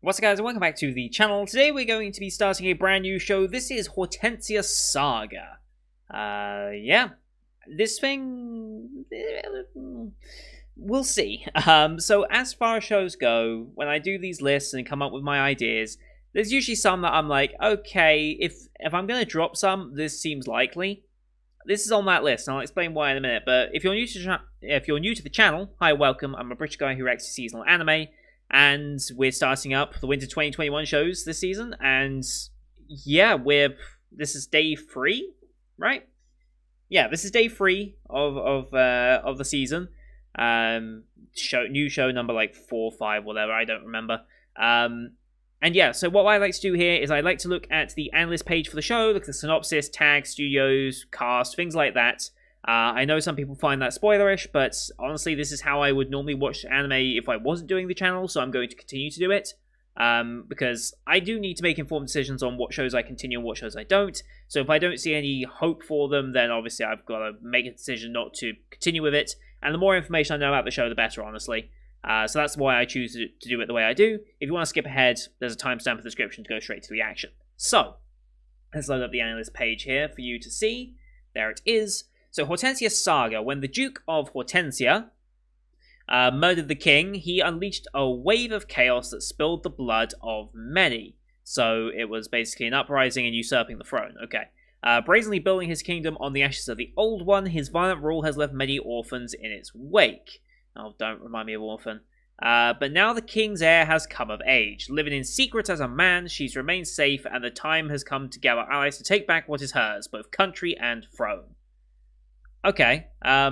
What's up guys, and welcome back to the channel. Today we're going to be starting a brand new show. This is Hortensia SAGA. Yeah. This thing... we'll see. So as far as shows go, when I do these lists and come up with my ideas, there's usually some that I'm like, okay, if I'm going to drop some, this seems likely. This is on that list, and I'll explain why in a minute. But if you're new to the channel, hi, welcome. I'm a British guy who reacts to seasonal anime. And we're starting up the Winter 2021 shows this season, and yeah, this is day 3, right? Yeah, this is day 3 of the season. New show number like 4 or 5, whatever, I don't remember. And yeah, so what I like to do here is I like to look at the analyst page for the show, look at the synopsis, tags, studios, cast, things like that. I know some people find that spoilerish, but honestly, this is how I would normally watch anime if I wasn't doing the channel, so I'm going to continue to do it. Because I do need to make informed decisions on what shows I continue and what shows I don't. So if I don't see any hope for them, then obviously I've got to make a decision not to continue with it. And the more information I know about the show, the better, honestly. So that's why I choose to do it the way I do. If you want to skip ahead, there's a timestamp in the description to go straight to the action. So, let's load up the analyst page here for you to see. There it is. So, Hortensia SAGA. When the Duke of Hortensia murdered the king, he unleashed a wave of chaos that spilled the blood of many. So, it was basically an uprising and usurping the throne. Okay. Brazenly building his kingdom on the ashes of the old one, his violent rule has left many orphans in its wake. Oh, don't remind me of Orphan. But now the king's heir has come of age. Living in secret as a man, she's remained safe, and the time has come to gather allies to take back what is hers, both country and throne. Okay, I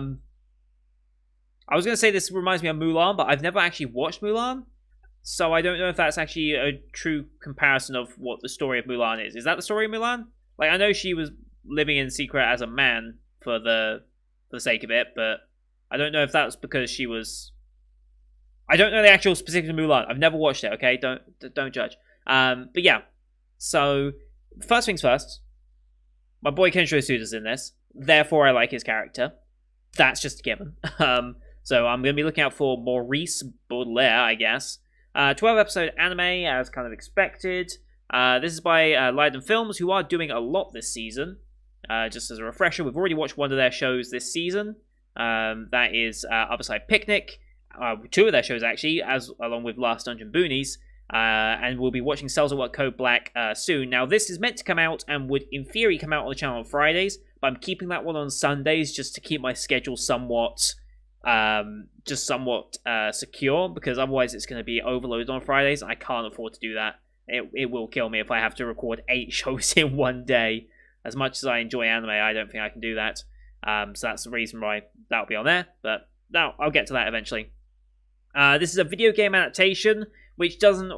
was going to say this reminds me of Mulan, but I've never actually watched Mulan, so I don't know if that's actually a true comparison of what the story of Mulan is. Is that the story of Mulan? Like, I know she was living in secret as a man for the sake of it, but I don't know if that's because she was... I don't know the actual specifics of Mulan. I've never watched it, okay? Don't judge. But yeah, so first things first, my boy Kenshiro Tsuda's in this. Therefore, I like his character. That's just a given. So I'm going to be looking out for Maurice Baudelaire, I guess. 12-episode anime, as kind of expected. This is by Leiden Films, who are doing a lot this season. Just as a refresher, we've already watched one of their shows this season. That is Other Side Picnic. 2 of their shows, actually, along with Last Dungeon Boonies. And we'll be watching Cells at Work Code Black soon. Now, this is meant to come out and would, in theory, come out on the channel on Fridays, but I'm keeping that one on Sundays just to keep my schedule somewhat secure, because otherwise it's going to be overloaded on Fridays. I can't afford to do that. It will kill me if I have to record 8 shows in one day. As much as I enjoy anime, I don't think I can do that. So that's the reason why that'll be on there, but no, I'll get to that eventually. This is a video game adaptation, which doesn't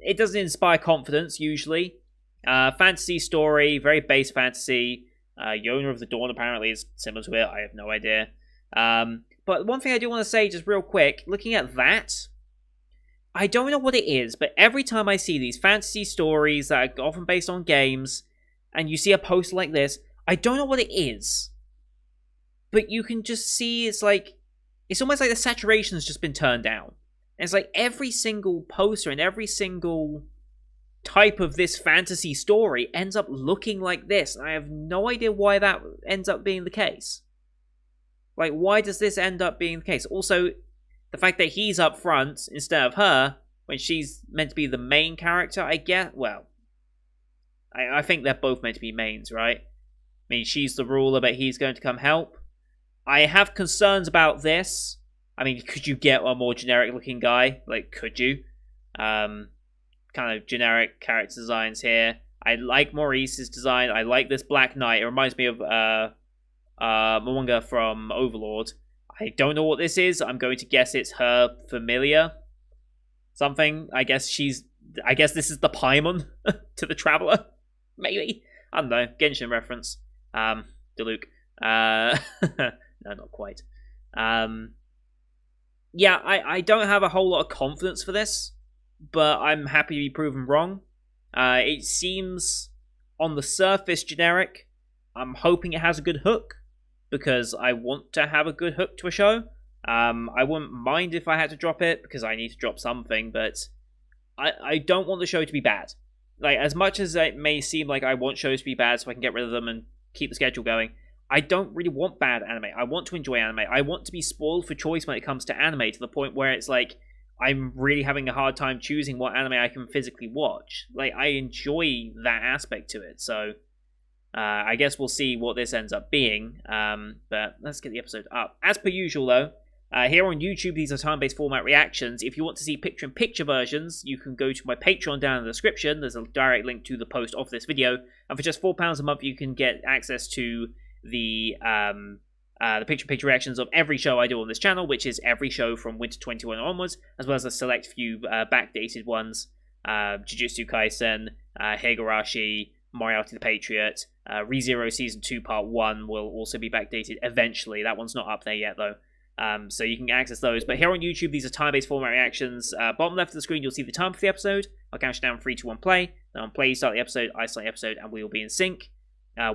inspire confidence, usually. Fantasy story, very base fantasy. Yona of the Dawn apparently is similar to it, I have no idea. But one thing I do want to say, just real quick, looking at that, I don't know what it is, but every time I see these fantasy stories that are often based on games, and you see a poster like this, I don't know what it is. But you can just see it's almost like the saturation's just been turned down. And it's like every single poster and every single type of this fantasy story ends up looking like this. I have no idea why that ends up being the case. Like, why does this end up being the case? Also, the fact that he's up front instead of her, when she's meant to be the main character, I get, well, I think they're both meant to be mains, right? I mean, she's the ruler, but he's going to come help. I have concerns about this. I mean, could you get a more generic-looking guy? Like, could you? Kind of generic character designs here. I like Maurice's design. I like this Black Knight. It reminds me of Momonga from Overlord. I don't know what this is. I'm going to guess it's her familiar. Something. I guess this is the Paimon to the Traveler. Maybe. I don't know. Genshin reference. Diluc. No, not quite. Yeah, I don't have a whole lot of confidence for this, but I'm happy to be proven wrong. It seems, on the surface, generic. I'm hoping it has a good hook, because I want to have a good hook to a show. I wouldn't mind if I had to drop it, because I need to drop something, but I don't want the show to be bad. Like, as much as it may seem like I want shows to be bad so I can get rid of them and keep the schedule going, I don't really want bad anime. I want to enjoy anime. I want to be spoiled for choice when it comes to anime, to the point where it's like I'm really having a hard time choosing what anime I can physically watch. Like, I enjoy that aspect to it. So I guess we'll see what this ends up being. But let's get the episode up. As per usual, though, here on YouTube, these are time-based format reactions. If you want to see picture-in-picture versions, you can go to my Patreon down in the description. There's a direct link to the post of this video. And for just £4 a month, you can get access to the picture-in-picture reactions of every show I do on this channel, which is every show from Winter 21 onwards, as well as a select few backdated ones. Jujutsu Kaisen, Higurashi, Moriarty the Patriot, ReZero Season 2 Part 1 will also be backdated eventually. That one's not up there yet, though. So you can access those. But here on YouTube, these are time-based format reactions. Bottom left of the screen, you'll see the time for the episode. I'll count down 3, 2, 1, play. Then on play, you start the episode, I start the episode, and we will be in sync.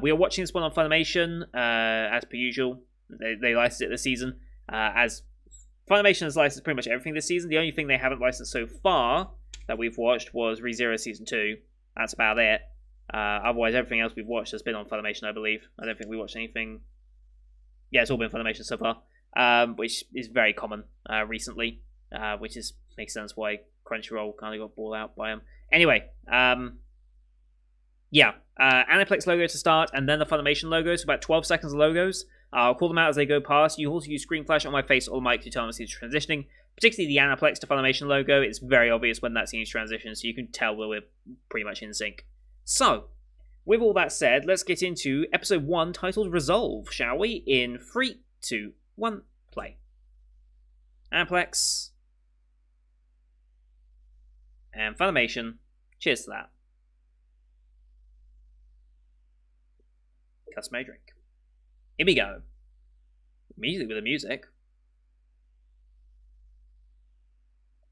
We are watching this one on Funimation, as per usual. They licensed it this season. As Funimation has licensed pretty much everything this season. The only thing they haven't licensed so far that we've watched was ReZero Season 2. That's about it. Otherwise, everything else we've watched has been on Funimation, I believe. I don't think we watched anything. Yeah, it's all been Funimation so far, which is very common recently, which makes sense why Crunchyroll kind of got bought out by them. Anyway, yeah, Aniplex logo to start, and then the Funimation logo. So about 12 seconds of logos. I'll call them out as they go past. You also use screen flash on my face or mic to tell them it's transitioning. Particularly the Aniplex to Funimation logo. It's very obvious when that scene's transition, so you can tell that we're pretty much in sync. So, with all that said, let's get into episode 1 titled Resolve, shall we? In 3, 2, 1, play. Aniplex. And Funimation. Cheers to that. Customary drink. Here we go. Immediately with the music.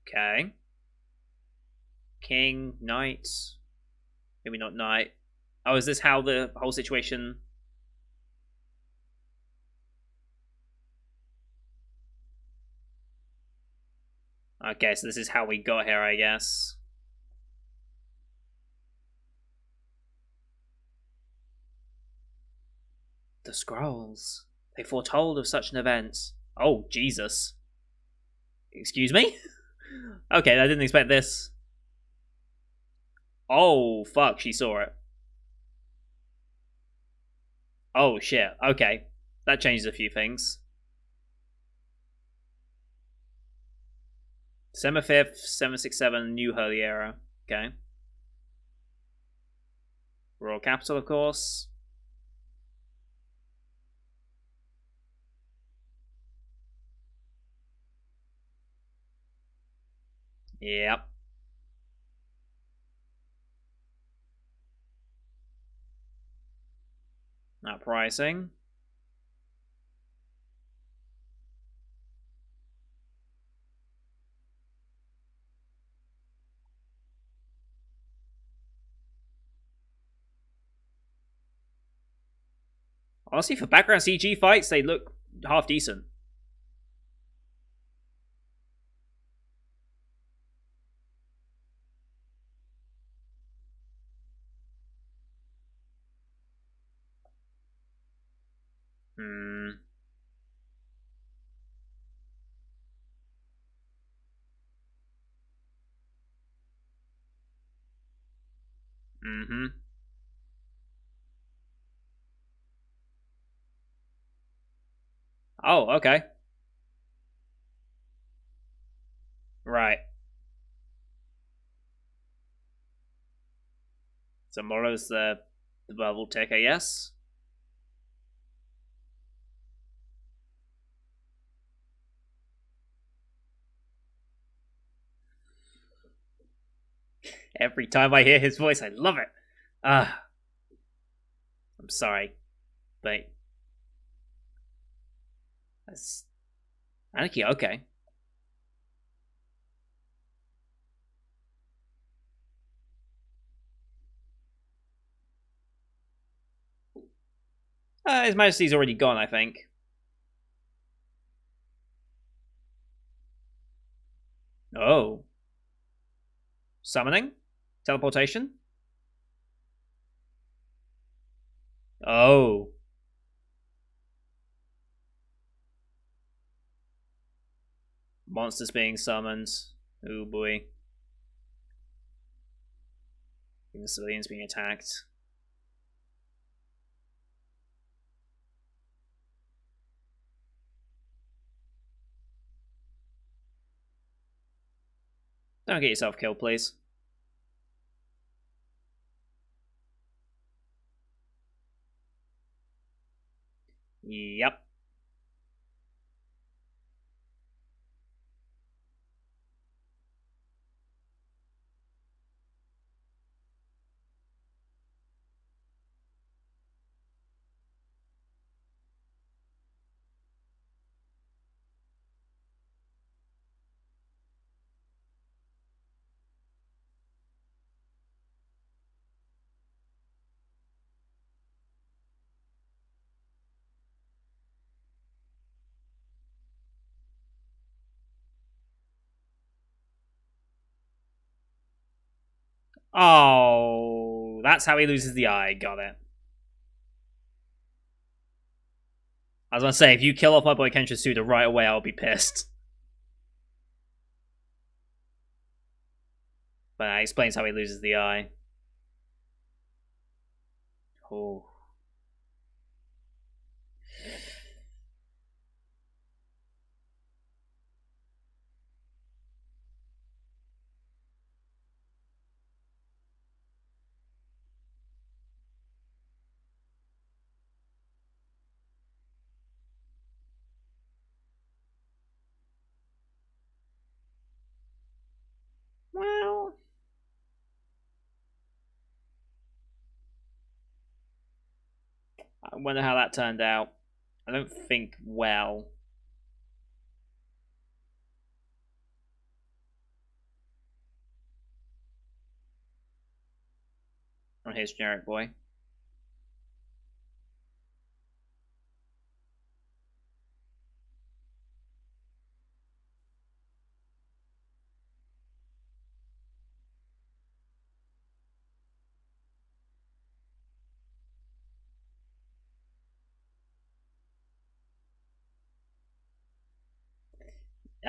Okay. King, knight. Maybe not knight. Oh, is this how the whole situation... Okay, so this is how we got here, I guess. The scrolls. They foretold of such an event. Oh, Jesus. Excuse me? Okay, I didn't expect this. Oh, fuck, she saw it. Oh, shit. Okay. That changes a few things. December 5th, 767, New Hurley Era. Okay. Royal Capital, of course. Yep. That pricing. Honestly, for background CG fights, they look half decent. Oh, okay. Right. Tomorrow's the bubble tick, I guess. Every time I hear his voice, I love it. I'm sorry, but that's Anarchy. Okay. His Majesty's already gone, I think. Oh. Summoning? Teleportation? Oh. Monsters being summoned. Oh boy. Even civilians being attacked. Don't get yourself killed, please. Yep. Oh, that's how he loses the eye. Got it. I was gonna say, if you kill off my boy Kenshin Suda right away, I'll be pissed. But that explains how he loses the eye. Oh. Well, I wonder how that turned out. I don't think well. Oh, here's generic boy.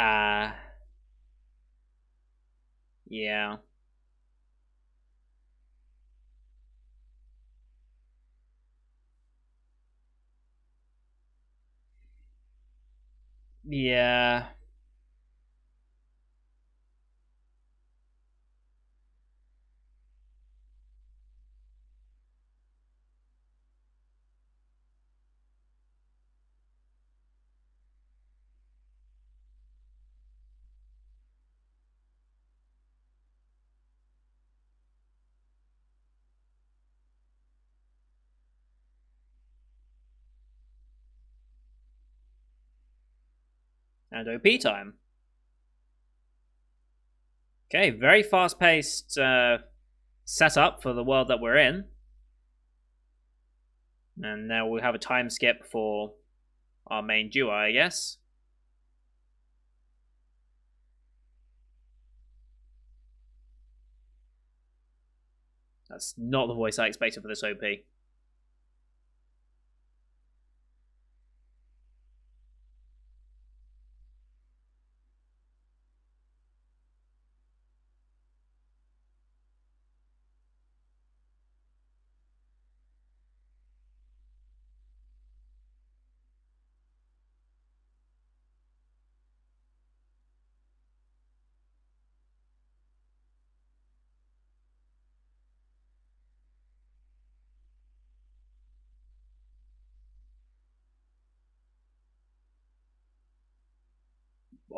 Ah, yeah. Yeah. And OP time. Okay, very fast-paced setup for the world that we're in. And now we'll have a time skip for our main duo, I guess. That's not the voice I expected for this OP.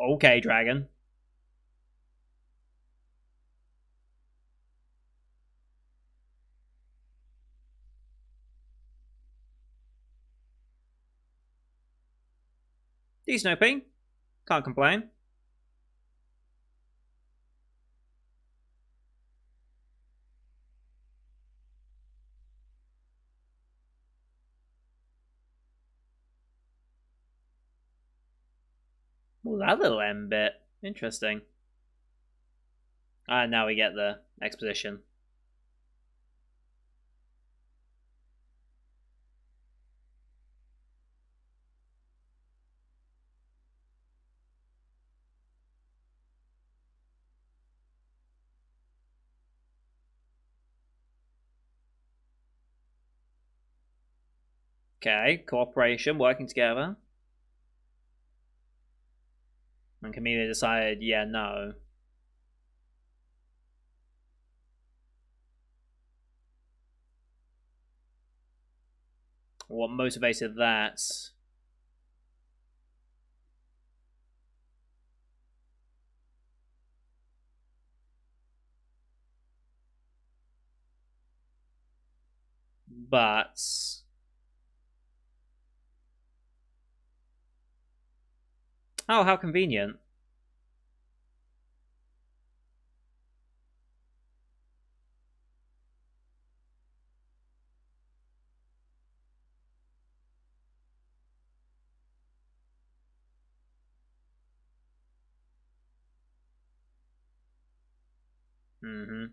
Okay, Dragon. Decent OP. Can't complain. Well, that little M bit. Interesting. Now we get the exposition. Okay, cooperation, working together. And Camellia decided, yeah, no. What motivated that? But oh, how convenient. Mm-hmm.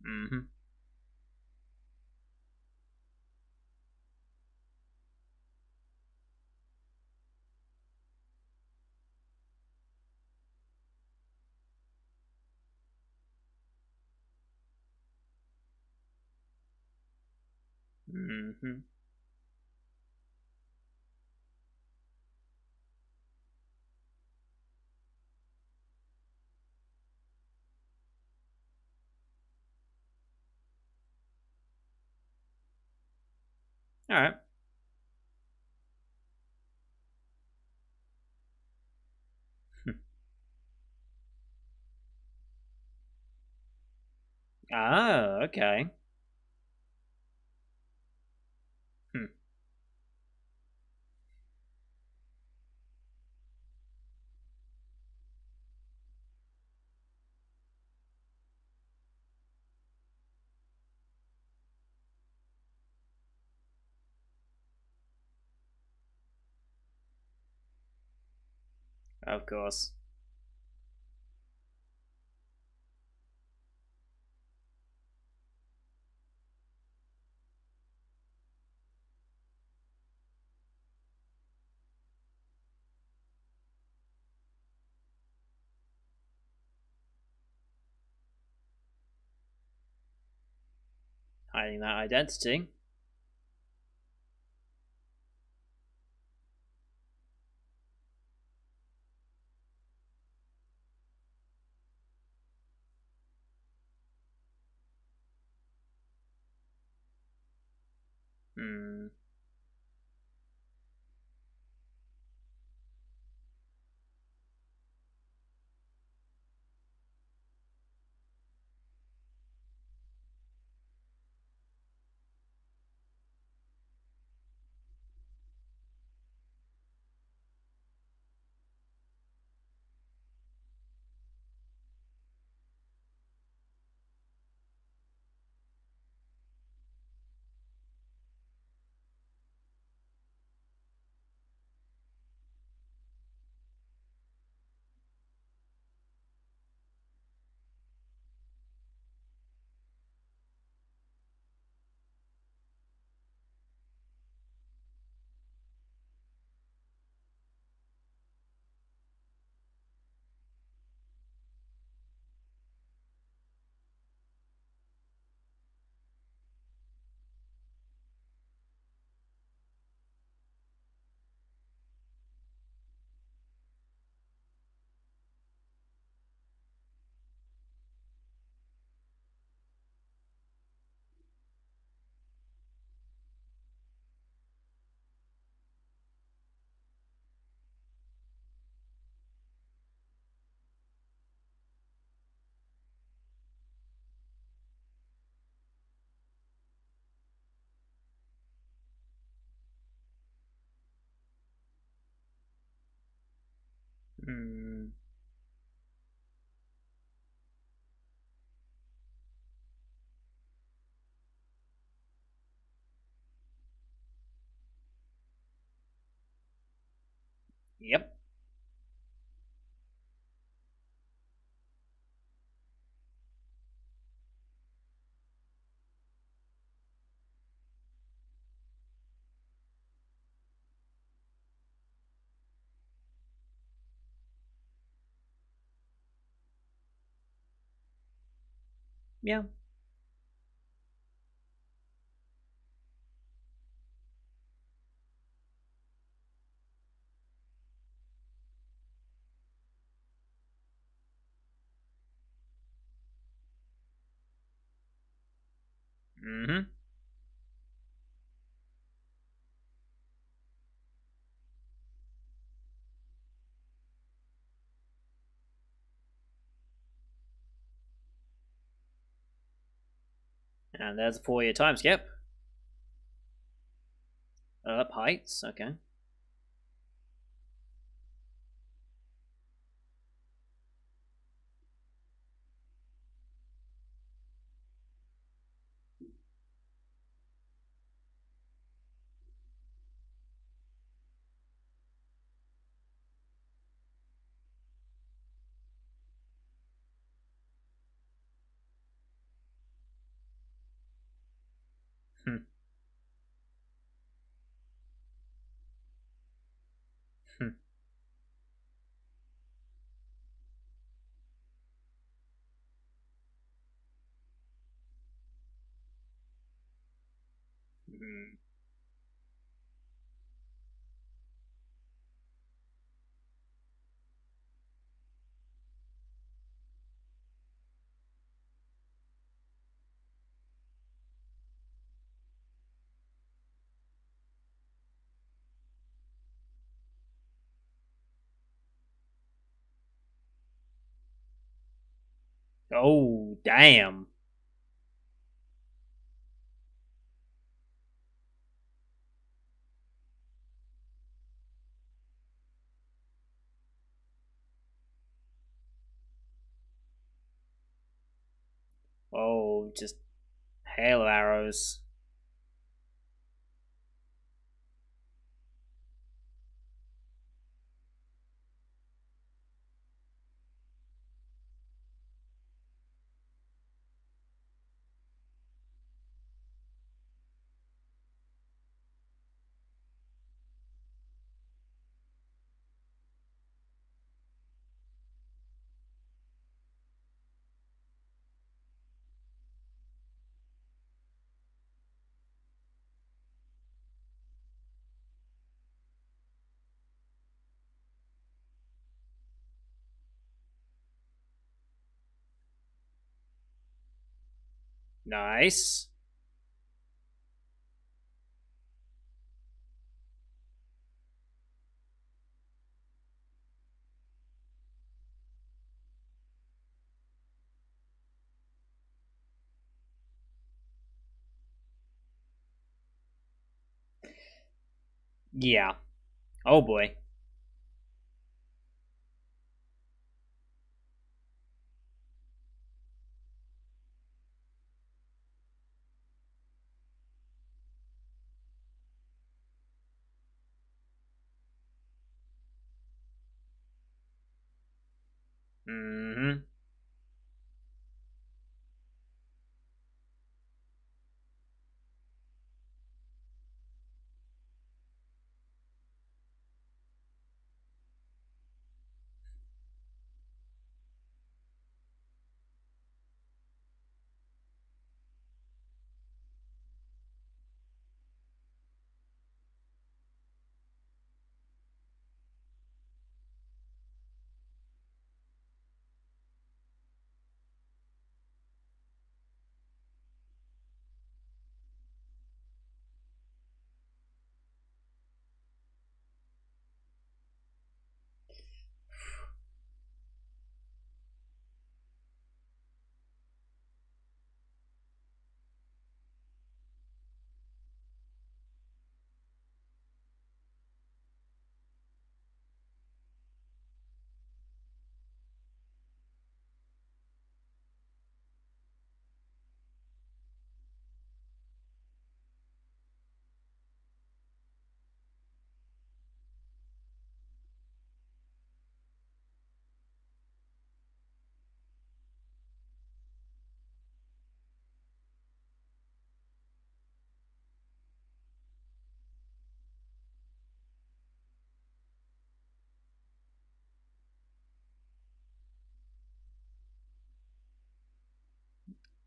Mm-hmm. Mm-hmm. All right. Oh, okay. Hmm. Of course. Hiding that identity. Hmm. Hmm. Yeah. Mm-hmm. And there's a 4-year time skip. Up heights. Okay. Hmm. Hmm. Hmm. Oh, damn. Oh, just hail of arrows. Nice. Yeah. Oh boy. Mm-hmm.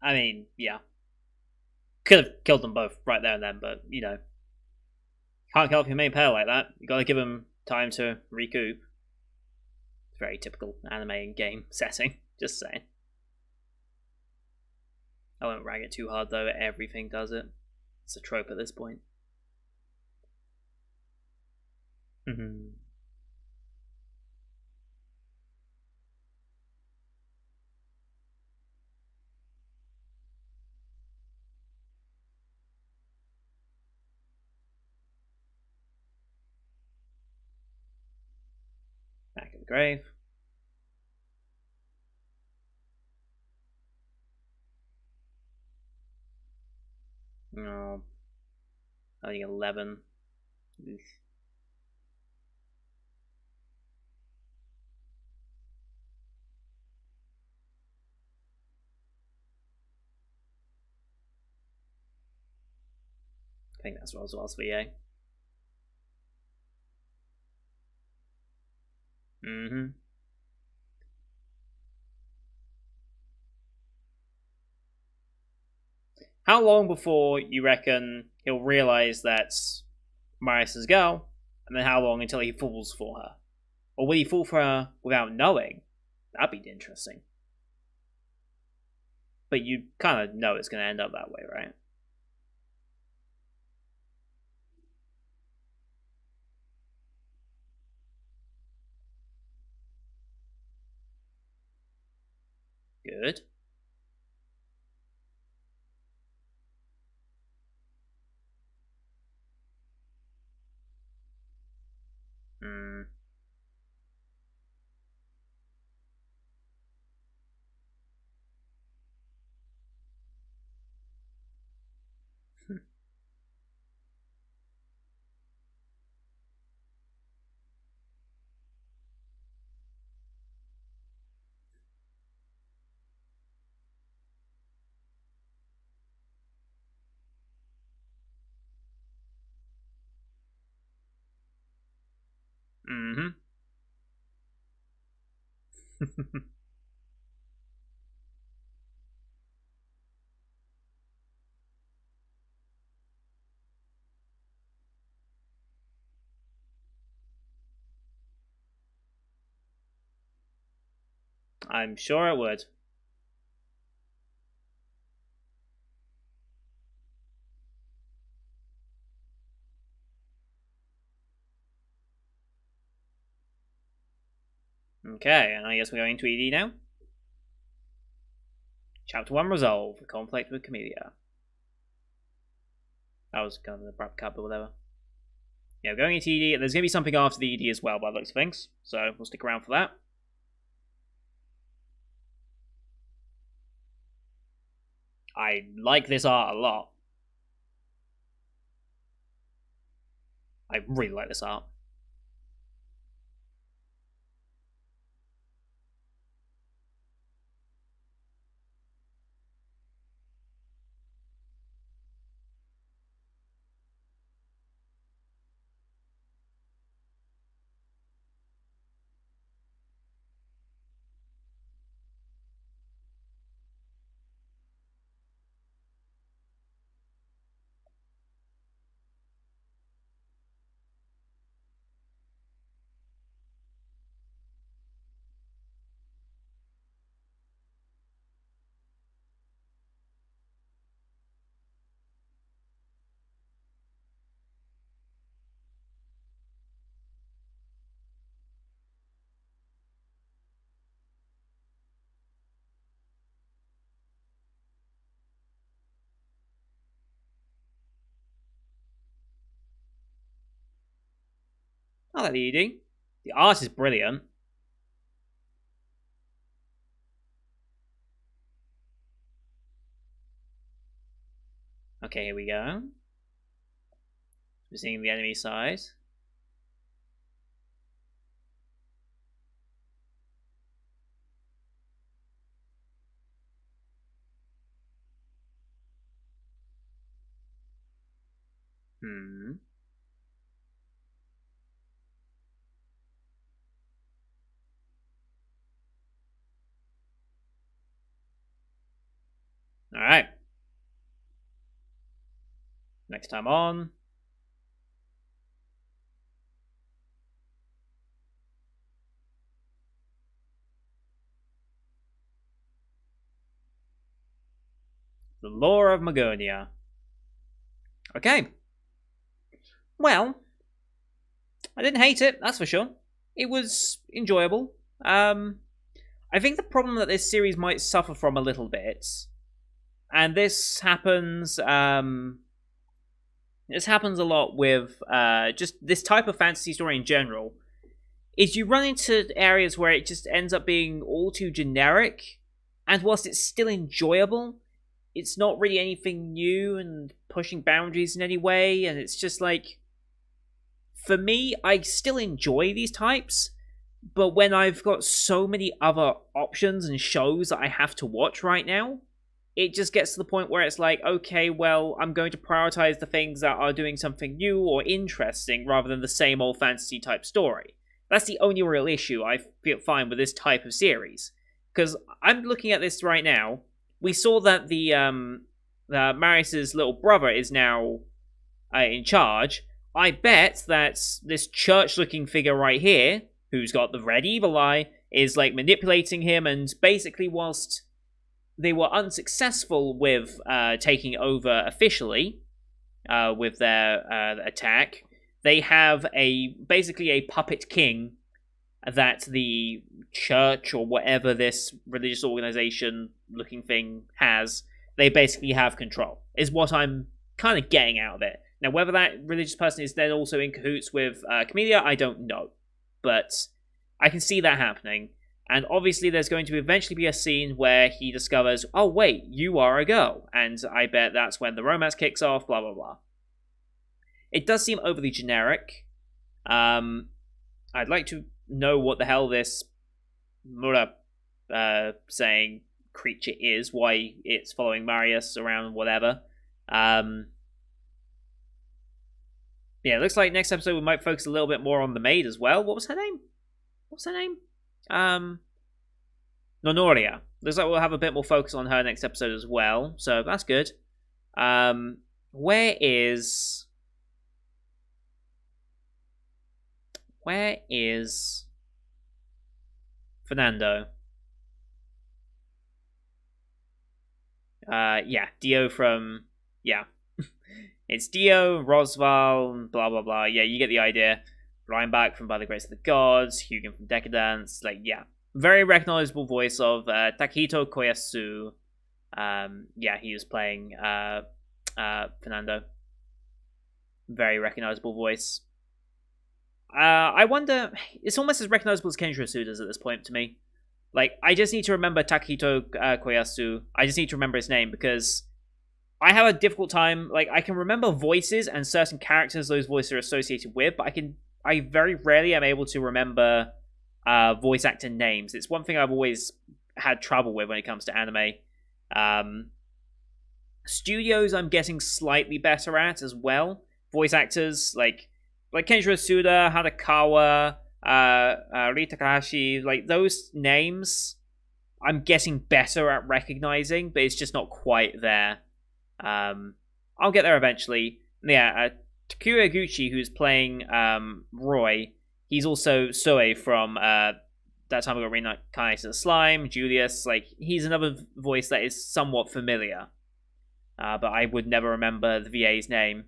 I mean, yeah. Could have killed them both right there and then, but, you know. Can't kill off your main pair like that. You gotta give them time to recoup. Very typical anime and game setting, just saying. I won't rag it too hard though, everything does it. It's a trope at this point. Mm-hmm. Back in the grave. No, I think 11. Oof. I think that's what as well as VA. Mm-hmm. How long before you reckon he'll realize that's Marius's girl, and then how long until he falls for her? Or will he fall for her without knowing? That'd be interesting. But you kind of know it's going to end up that way, right? Good. Hmm. Mm-hmm. I'm sure it would. Okay, and I guess we're going to ED now. Chapter 1 Resolve, the conflict with Camellia. That was kind of an abrupt cut, but whatever. Yeah, we're going into ED, and there's going to be something after the ED as well, by the looks of things, so we'll stick around for that. I like this art a lot. I really like this art. I like the ED. The art is brilliant. Okay, here we go. We're seeing the enemy side. Hmm. Next time on. The Lore of Magonia. Okay. Well, I didn't hate it, that's for sure. It was enjoyable. I think the problem that this series might suffer from a little bit, and this happens a lot with just this type of fantasy story in general, is you run into areas where it just ends up being all too generic, and whilst it's still enjoyable, it's not really anything new and pushing boundaries in any way, and it's just like, for me, I still enjoy these types, but when I've got so many other options and shows that I have to watch right now, it just gets to the point where it's like, okay, well, I'm going to prioritize the things that are doing something new or interesting rather than the same old fantasy type story. That's the only real issue I feel fine with this type of series. Because I'm looking at this right now. We saw that the Marius' little brother is now in charge. I bet that this church-looking figure right here, who's got the red evil eye, is like manipulating him, and basically whilst they were unsuccessful with taking over officially with their attack, they have basically a puppet king that the church or whatever this religious organization looking thing has, they basically have control, is what I'm kind of getting out of it. Now, whether that religious person is then also in cahoots with Camellia, I don't know. But I can see that happening. And obviously there's going to eventually be a scene where he discovers, oh wait, you are a girl. And I bet that's when the romance kicks off, blah blah blah. It does seem overly generic. I'd like to know what the hell this Mura saying creature is, why it's following Marius around, whatever. Yeah, it looks like next episode we might focus a little bit more on the maid as well. What was her name? Nonoria. Looks like we'll have a bit more focus on her next episode as well, so that's good. Where is Fernando? Yeah, Dio from... Yeah. It's Dio, Rosval, blah blah blah. Yeah, you get the idea. Reinbach from By the Grace of the Gods, Hugin from Decadence. Like, yeah. Very recognizable voice of Takehito Koyasu. Yeah, he was playing Fernando. Very recognizable voice. I wonder... It's almost as recognizable as Kenjiro Suda's at this point to me. Like, I just need to remember Takehito Koyasu. I just need to remember his name because I have a difficult time. Like, I can remember voices and certain characters those voices are associated with, but I very rarely am able to remember voice actor names. It's one thing I've always had trouble with when it comes to anime. Studios I'm getting slightly better at as well. Voice actors like Kenjiro Suda, Hadakawa, Rita Takahashi, like those names I'm getting better at recognizing, but it's just not quite there. I'll get there eventually. Yeah, Takuro Eguchi, who's playing Roy, he's also Soe from That Time I Got Reincarnated as Slime, Julius. Like, he's another voice that is somewhat familiar. But I would never remember the VA's name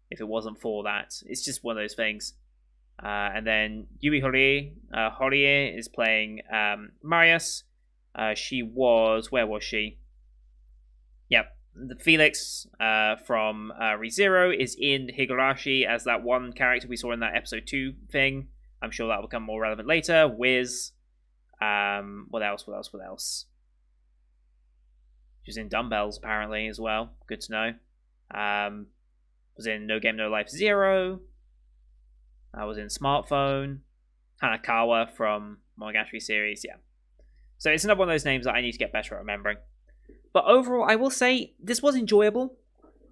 if it wasn't for that. It's just one of those things. And then Yui Horie is playing Marius. She was... Where was she? Yep. The Felix from ReZero is in Higurashi as that one character we saw in that episode 2 thing. I'm sure that will become more relevant later. Wiz. What else? She's in Dumbbells, apparently, as well. Good to know. Was in No Game No Life Zero. I was in Smartphone. Hanakawa from Monogatari series, yeah. So it's another one of those names that I need to get better at remembering. But overall, I will say, this was enjoyable.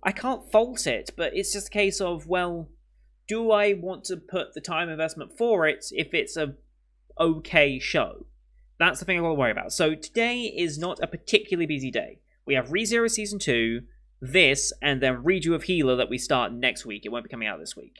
I can't fault it, but it's just a case of, well, do I want to put the time investment for it if it's a okay show? That's the thing I've got to worry about. So today is not a particularly busy day. We have ReZero Season 2, this, and then redo of Healer that we start next week. It won't be coming out this week.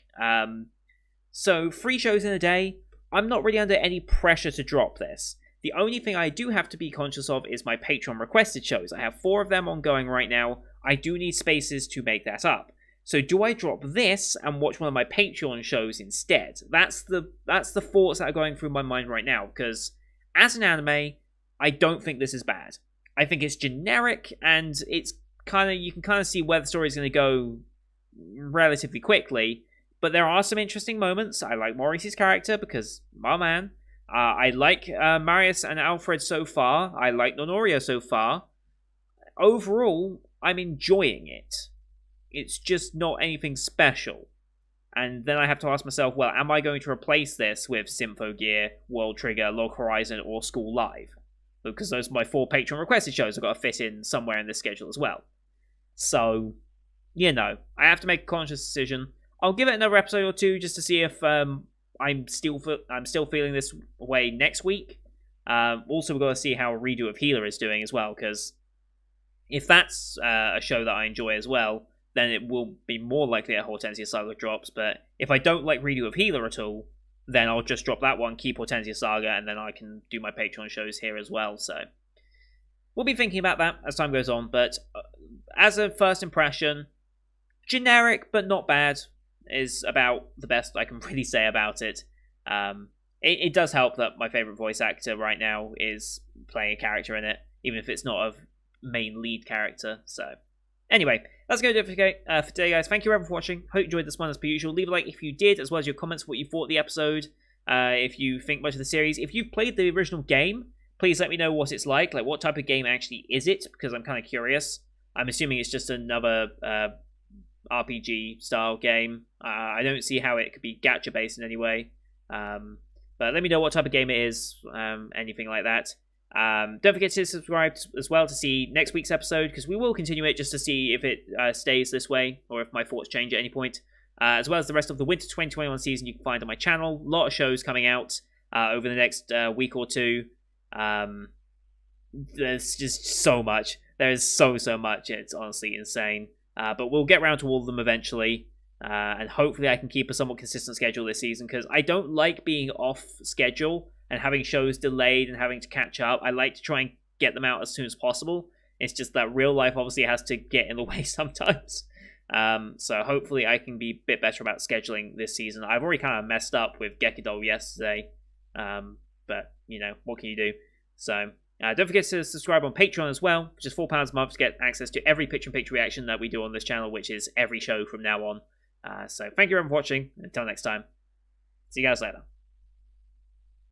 So 3 shows in a day. I'm not really under any pressure to drop this. The only thing I do have to be conscious of is my Patreon requested shows. I have 4 of them ongoing right now. I do need spaces to make that up. So do I drop this and watch one of my Patreon shows instead? That's the thoughts that are going through my mind right now, because as an anime, I don't think this is bad. I think it's generic, and it's you can kind of see where the story is going to go relatively quickly, but there are some interesting moments. I like Maurice's character because, my man. I like Marius and Alfred so far. I like Nonorio so far. Overall, I'm enjoying it. It's just not anything special. And then I have to ask myself, well, am I going to replace this with Symphogear, World Trigger, Log Horizon, or School Live? Because those are my 4 Patreon requested shows I've got to fit in somewhere in this schedule as well. So, I have to make a conscious decision. I'll give it another episode or 2 just to see if I'm still feeling this way next week. Also, we've got to see how a redo of Healer is doing as well, because if that's a show that I enjoy as well, then it will be more likely that Hortensia Saga drops. But if I don't like redo of Healer at all, then I'll just drop that one, keep Hortensia Saga, and then I can do my Patreon shows here as well. So we'll be thinking about that as time goes on. But as a first impression, generic but not bad is about the best I can really say about it. It does help that my favorite voice actor right now is playing a character in it, even if it's not a main lead character. So anyway, that's going to do it for today, guys. Thank you everyone for watching. Hope you enjoyed this one as per usual. Leave a like if you did, as well as your comments, what you thought of the episode. If you think much of the series. If you've played the original game, please let me know what it's like. Like, what type of game actually is it? Because I'm kind of curious. I'm assuming it's just another RPG-style game. I don't see how it could be gacha-based in any way. But let me know what type of game it is, anything like that. Don't forget to subscribe as well to see next week's episode, because we will continue it just to see if it stays this way, or if my thoughts change at any point. As well as the rest of the Winter 2021 season you can find on my channel. A lot of shows coming out over the next week or 2. There's just so much. There is so much. It's honestly insane. But we'll get around to all of them eventually. And hopefully I can keep a somewhat consistent schedule this season, because I don't like being off schedule and having shows delayed and having to catch up. I like to try and get them out as soon as possible. It's just that real life obviously has to get in the way sometimes. So hopefully I can be a bit better about scheduling this season. I've already kind of messed up with Gekidol yesterday. But, what can you do? So don't forget to subscribe on Patreon as well, which is £4 a month to get access to every picture-in-picture reaction that we do on this channel, which is every show from now on. So thank you everyone for watching. Until next time, see you guys later.